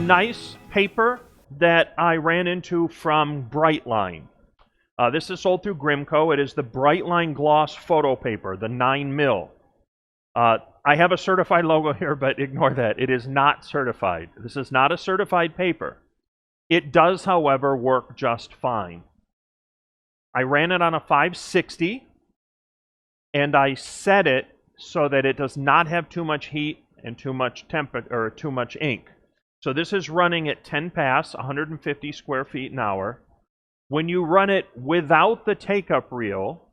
nice paper that I ran into from Briteline. This is sold through Grimco. It is the Briteline Gloss Photo Paper, the 9mm. I have a certified logo here, but ignore that. It is not certified. This is not a certified paper. It does, however, work just fine. I ran it on a 560, and I set it so that it does not have too much heat and too much too much ink. So this is running at 10 pass, 150 square feet an hour. When you run it without the take-up reel,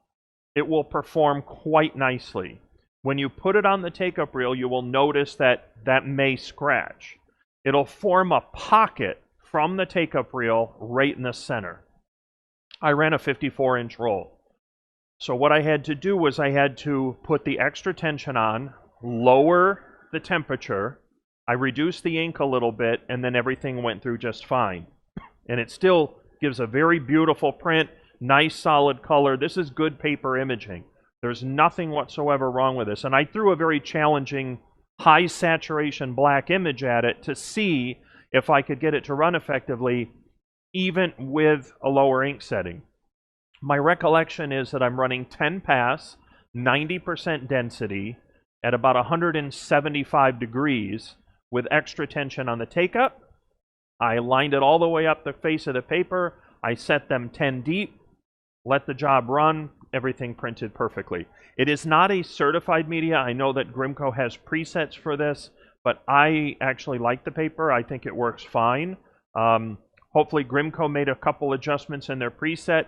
it will perform quite nicely. When you put it on the take-up reel, you will notice that that may scratch. It'll form a pocket from the take-up reel right in the center. I ran a 54-inch roll. So what I had to do was I had to put the extra tension on, lower the temperature, I reduced the ink a little bit, and then everything went through just fine. And it still gives a very beautiful print, nice solid color. This is good paper imaging. There's nothing whatsoever wrong with this. And I threw a very challenging high saturation black image at it to see if I could get it to run effectively even with a lower ink setting. My recollection is that I'm running 10 pass, 90% density at about 175 degrees with extra tension on the take-up. I lined it all the way up the face of the paper. I set them 10 deep, let the job run, everything printed perfectly. It is not a certified media. I know that Grimco has presets for this, but I actually like the paper. I think it works fine. Hopefully Grimco made a couple adjustments in their preset,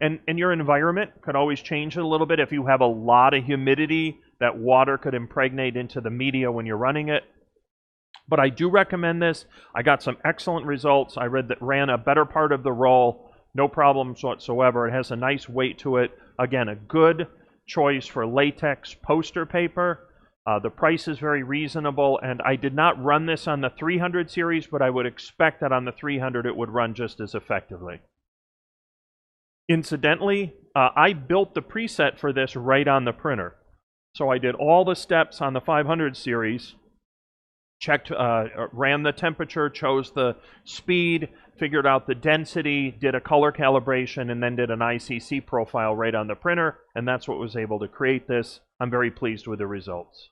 and your environment could always change it a little bit. If you have a lot of humidity, that water could impregnate into the media when you're running it. But I do recommend this. I got some excellent results. I ran a better part of the roll, no problems whatsoever. It has a nice weight to it. Again, a good choice for latex poster paper. The price is very reasonable, and I did not run this on the 300 series, but I would expect that on the 300 it would run just as effectively. Incidentally, I built the preset for this right on the printer. So I did all the steps on the 500 series, ran the temperature, chose the speed, figured out the density, did a color calibration, and then did an ICC profile right on the printer, and that's what was able to create this. I'm very pleased with the results.